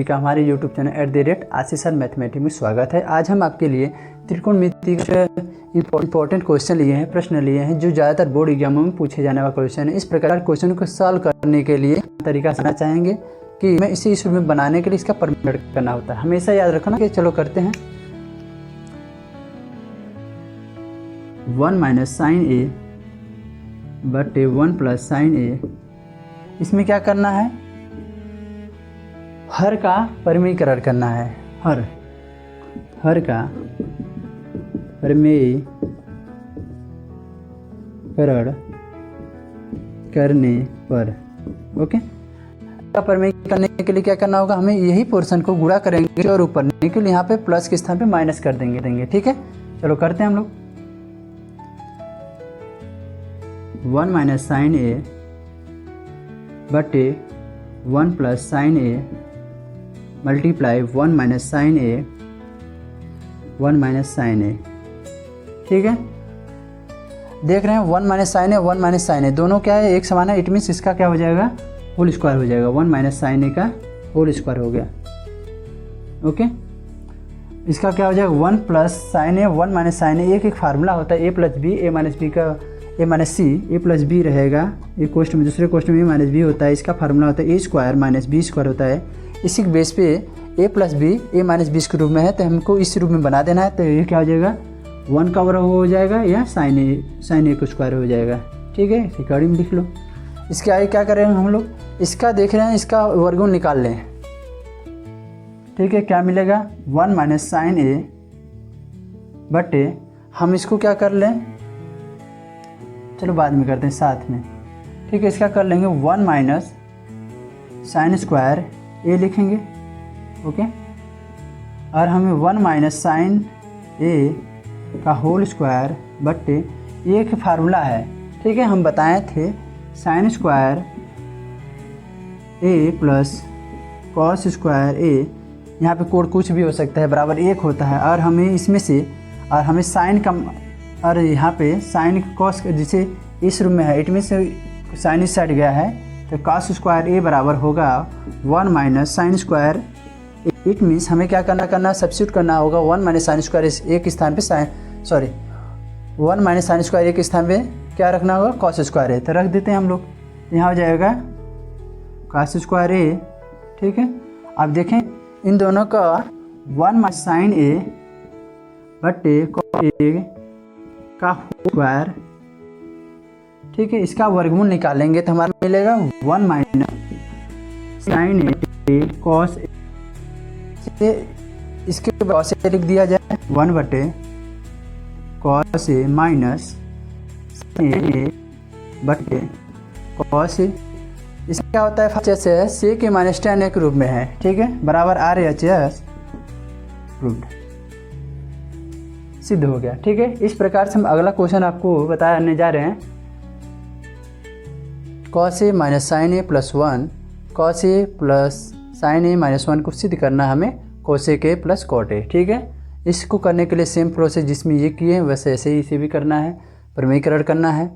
का हमारे YouTube channel @आशीष sir mathematics में स्वागत है। आज हम आपके लिए त्रिकोणमिति के इंपॉर्टेंट क्वेश्चन लिए हैं, प्रश्न लिए हैं जो ज़्यादातर बोर्ड एग्जामों में पूछे जाने वाला क्वेश्चन है। इस प्रकार क्वेश्चन को सॉल्व करने के लिए तरीका समझना चाहेंगे कि मैं इसी इशू में बनाने के लिए इसका परमिट करना होता है। हमेशा याद रखना कि चलो करते हैं 1 माइनस साइन ए बटे 1 प्लस साइन ए। इसमें क्या करना है, हर का परिमेयीकरण करना है। हर का परिमेयीकरण करने पर ओके। परिमेयीकरण करने के लिए क्या करना होगा, हमें यही पोर्शन को गुणा करेंगे और ऊपर के लिए यहाँ पे प्लस के स्थान पे माइनस कर देंगे। ठीक है, चलो करते हैं हम लोग। 1 माइनस साइन ए बटे 1 plus sine A multiply 1 minus sine A 1 minus sine ए। ठीक है, देख रहे हैं 1 माइनस साइन ए 1 माइनस साइन ए दोनों क्या है, एक समान है। इट मीन्स इसका क्या हो जाएगा, होल स्क्वायर हो जाएगा। 1 माइनस साइन ए का होल स्क्वायर हो गया। ओके, इसका क्या हो जाएगा 1 प्लस साइन ए 1 माइनस साइन ए। एक फार्मूला होता है ए प्लस बी, ए माइनस बी का ए माइनस सी, ए प्लस बी रहेगा। एक क्वेश्चन में, दूसरे क्वेश्चन में ए माइनस बी होता है। इसका फार्मूला होता है A square minus B square होता है। इसी के बेस पे ए प्लस बी ए माइनस बी के रूप में है, तो हमको इस रूप में बना देना है। तो ये क्या हो जाएगा 1 का वर्ग हो जाएगा या साइन ए का स्क्वायर हो जाएगा। ठीक है, रिकॉर्डिंग में लिख लो। इसके आगे क्या करेंगे हम लोग, इसका देख रहे हैं, इसका वर्गमूल निकाल लें। ठीक है, क्या मिलेगा 1 माइनस साइन ए बटे, हम इसको क्या कर लें, चलो बाद में करते हैं साथ में। ठीक है, इसका कर लेंगे 1 माइनस साइन स्क्वायर ए लिखेंगे। ओके, और हमें 1 माइनस साइन ए का होल स्क्वायर बट्टे एक फार्मूला है। ठीक है, हम बताए थे साइन स्क्वायर ए प्लस कॉस स्क्वायर ए, यहाँ पे कोड कुछ भी हो सकता है, बराबर 1 होता है। और हमें इसमें से, और हमें साइन का, और यहाँ पे साइन कॉस जिसे इस रूम में है, इट मीन्स साइन इस साइड गया है, तो कॉस स्क्वायर ए बराबर होगा 1 minus sine square. It means हमें क्या करना सब्स्टिट्यूट करना होगा 1 माइनस साइन स्क्वायर एक स्थान पे 1 माइनस साइन स्क्वायर एक स्थान पे क्या रखना होगा, कॉस स्क्वायर ए। तो रख देते हैं हम लोग, यहाँ हो जाएगा कॉस स्क्वायर ए। ठीक है, अब देखें इन दोनों का 1 माइनस साइन ए बटे कॉस ए का स्क्वायर। ठीक है, इसका वर्गमूल निकालेंगे तो हमारा मिलेगा 1 minus sine A cos A. इसके कॉस ए लिख दिया जाए 1 बटे कॉस ए माइनस साइन ए बटे कॉस ए। इसका क्या होता है, फर्स्ट है से के माइनस tan के रूप में है। ठीक है, बराबर RHS प्रूव्ड, सिद्ध हो गया। ठीक है, इस प्रकार से हम अगला क्वेश्चन आपको बताने जा रहे हैं। Cos A minus sine A plus 1, cos A plus sine A minus 1 को सिद्ध करना हमें cosec A plus cot A. ठीक है, इसको करने के लिए सेम प्रोसेस जिसमें ये किए हैं वैसे ऐसे ही इसे भी करना है, परिमेयीकरण करना है।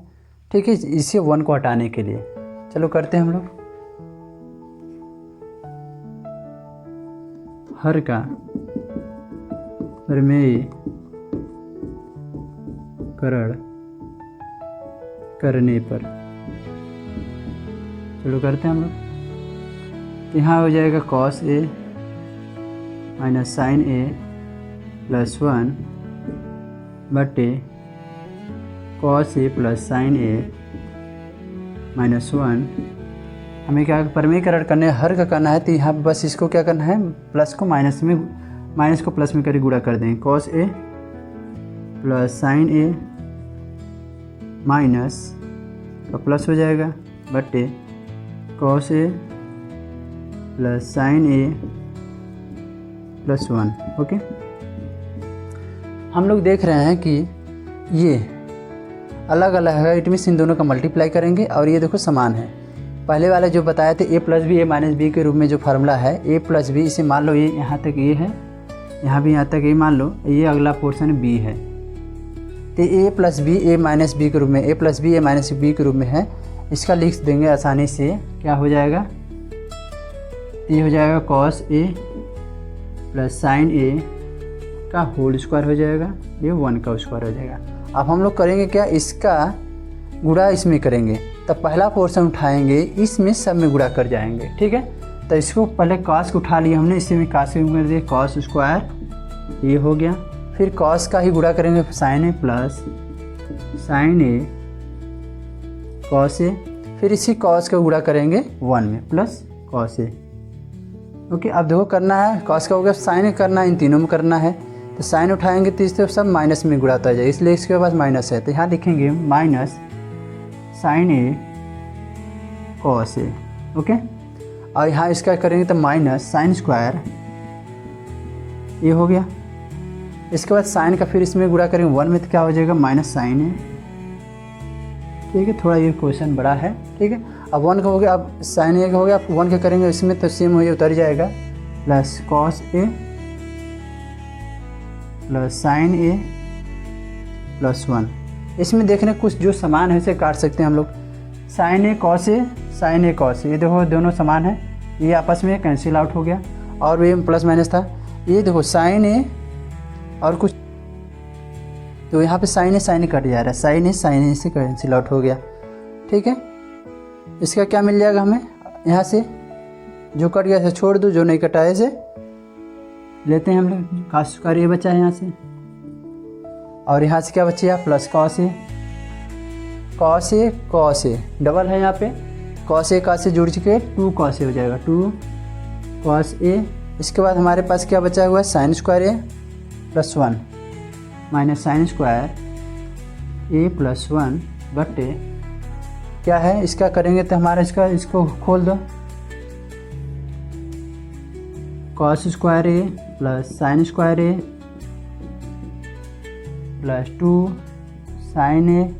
ठीक है, इसे 1 को हटाने के लिए चलो करते हैं हम लोग। हर का परिमेयीकरण करने पर, चलो करते हैं हम लोग। यहाँ हो जाएगा cos A minus sine A plus 1 बटे cos A plus sine A minus 1। हमें क्या परिमेयीकरण करने, हर का करना है, तो यहाँ बस इसको क्या करना है, प्लस को माइनस में, माइनस को प्लस में करके गुणा कर देंगे। Cos A plus sine A minus का प्लस हो जाएगा बटे cos A plus sine A plus 1। Okay, हम लोग देख रहे हैं कि ये अलग अलग है, इट मीन्स इन दोनों का मल्टीप्लाई करेंगे और ये देखो समान है। पहले वाले जो बताए थे ए प्लस बी ए माइनस बी के रूप में जो फार्मूला है, ए प्लस बी, इसे मान लो ये यहाँ तक ये है, यहाँ भी यहाँ तक ये मान लो, ये अगला पोर्शन बी है। तो ए प्लस बी ए माइनस बी के रूप में, ए प्लस बी ए माइनस बी के रूप में है, इसका लिख देंगे आसानी से। क्या हो जाएगा तो ये हो जाएगा कॉस ए प्लस साइन ए का होल स्क्वायर हो जाएगा, ये 1 का स्क्वायर हो जाएगा। अब हम लोग करेंगे क्या, इसका गुणा इसमें करेंगे, तब पहला पोर्शन उठाएंगे, इसमें सब में गुणा कर जाएंगे, ठीक है। तो इसको पहले कॉस को उठा लिया हमने, इसमें कॉस कर दिया, कॉस स्क्वायर ये हो गया। फिर कॉस का ही गुणा करेंगे, sign A plus sine A cos A, फिर इसी कॉस का गुणा करेंगे 1 में प्लस कॉस ए। ओके, अब देखो करना है, कॉस का हो गया, साइन करना है, इन तीनों में करना है। तो साइन उठाएंगे तो इससे सब माइनस में गुणा होता जाए, इसलिए इसके पास माइनस है, तो यहाँ लिखेंगे minus sine A cos A. Okay, और यहाँ इसका करेंगे तो माइनस साइन स्क्वायर ये हो गया। इसके बाद साइन का फिर इसमें गुणा करेंगे 1 में, तो क्या हो जाएगा माइनस साइन ए, ठीक है। थोड़ा ये क्वेश्चन बड़ा है, ठीक है। अब 1 का हो गया, अब साइन ए का हो गया, अब 1 का करेंगे इसमें तो सेम हो जाए, उतर जाएगा, plus cos A plus sine A plus 1। इसमें देखने कुछ जो समान है इसे काट सकते हैं हम लोग, sign A cos A, sign A cos A, ये देखो दोनों समान है, ये आपस में कैंसिल आउट हो गया, और ये प्लस माइनस था, ये देखो साइन ए और कुछ, तो यहाँ पे साइन ए कट जा रहा है, साइन ए से कैंसिल आउट हो गया, ठीक है। इसका क्या मिल जाएगा हमें, यहाँ से जो कट गया से छोड़ दो, जो नहीं कटा है इसे लेते हैं हम लोग, कॉस स्क्वायर ये बचा है यहाँ से, और यहाँ से क्या बचेगा plus cos A, cos A cos A double है यहाँ पे, कॉस ए कॉस ए जुड़ चुके 2 कॉस ए हो जाएगा, 2 कॉस ए। इसके बाद हमारे पास क्या बचा हुआ है, साइन स्क्वायर ए प्लस 1 माइनस साइन स्क्वायर ए प्लस 1 बटे क्या है, इसका करेंगे तो हमारा इसको खोल दो, cos square A plus sine square A plus 2 sign A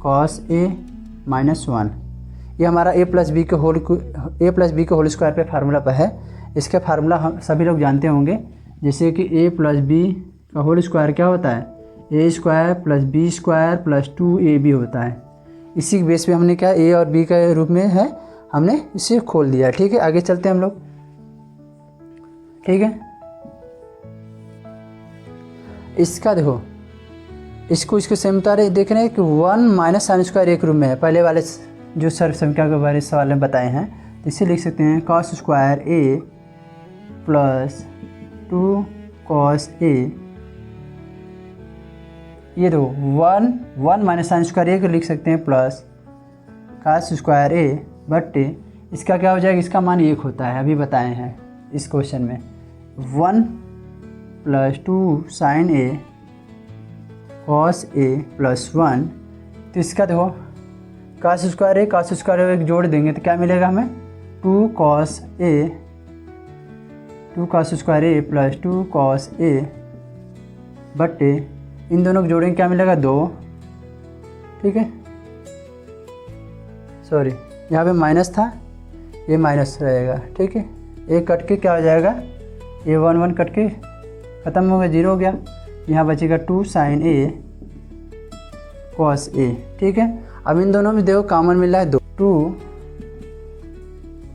cos A minus 1। ये हमारा ए प्लस बी के होल स्क्वायर पे फार्मूला पर है। इसका फार्मूला हम सभी लोग जानते होंगे, जैसे कि ए प्लस बी का होल स्क्वायर क्या होता है, A square plus B square plus 2ab होता है। इसी के बेस पे हमने क्या ए और बी के रूप में है, हमने इसे खोल दिया, ठीक है। आगे चलते हैं हम लोग, ठीक है। इसका देखो, इसको सेम तारे देख रहे हैं कि 1 माइनस साइन स्क्वायर एक रूप में है, पहले वाले जो सर्व संख्या के बारे सवाल में बताए हैं, तो इसे लिख सकते हैं cos square A plus 2 cos A, ये दो 1 माइनस साइन स्क्वायर ए को लिख सकते हैं प्लस कॉस स्क्वायर ए बटे इसका क्या हो जाएगा, इसका मान 1 होता है, अभी बताए हैं इस क्वेश्चन में, 1 plus 2 sign A cos A plus 1। तो इसका देखो कॉस स्क्वायर ए जोड़ देंगे तो क्या मिलेगा हमें, 2 cos square A plus 2 cos A बटे इन दोनों को जोड़ेंगे क्या मिलेगा 2, ठीक है। सॉरी, यहाँ पे माइनस था, ये माइनस रहेगा, ठीक है। एक कट के क्या हो जाएगा, ये 1 कट के ख़त्म हो गया, 0 हो गया, यहाँ बचेगा 2 साइन ए कॉस ए, ठीक है। अब इन दोनों में देखो कॉमन मिल रहा है 2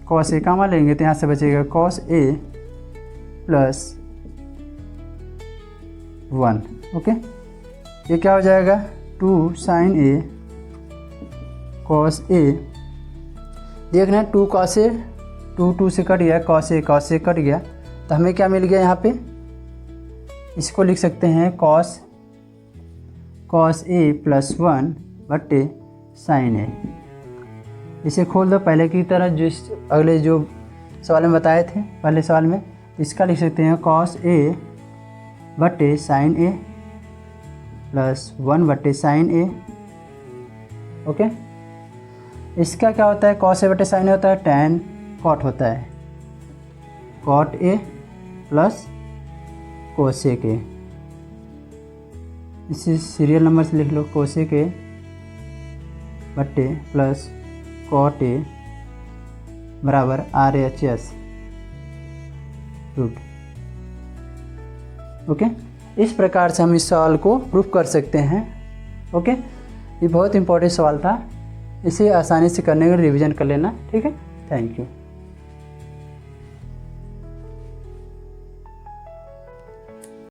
कॉस ए कॉमन लेंगे तो यहाँ से बचेगा कॉस ए प्लस 1, ओके। ये क्या हो जाएगा 2 साइन ए कॉस ए, देखना है 2 कॉस ए, 2 से कट गया, कॉस ए कट गया, तो हमें क्या मिल गया यहाँ पे, इसको लिख सकते हैं कॉस ए प्लस 1 बटे साइन ए। इसे खोल दो पहले की तरह, जो अगले जो सवाल में बताए थे पहले सवाल में, इसका लिख सकते हैं कॉस ए बटे साइन ए प्लस 1 बटे साइन ए, ओके। इसका क्या होता है, कॉस ए बटे साइन ए होता है tan कॉट होता है, cot A plus cosec A, इसे सीरियल नंबर से लिख लो, कोसेक ए बट्टे प्लस कॉट ए बराबर RHS रूट, ओके। इस प्रकार से हम इस सवाल को प्रूफ कर सकते हैं, ओके। ये बहुत इंपॉर्टेंट सवाल था, इसे आसानी से करने के लिए रिवीजन कर लेना, ठीक है। Thank you.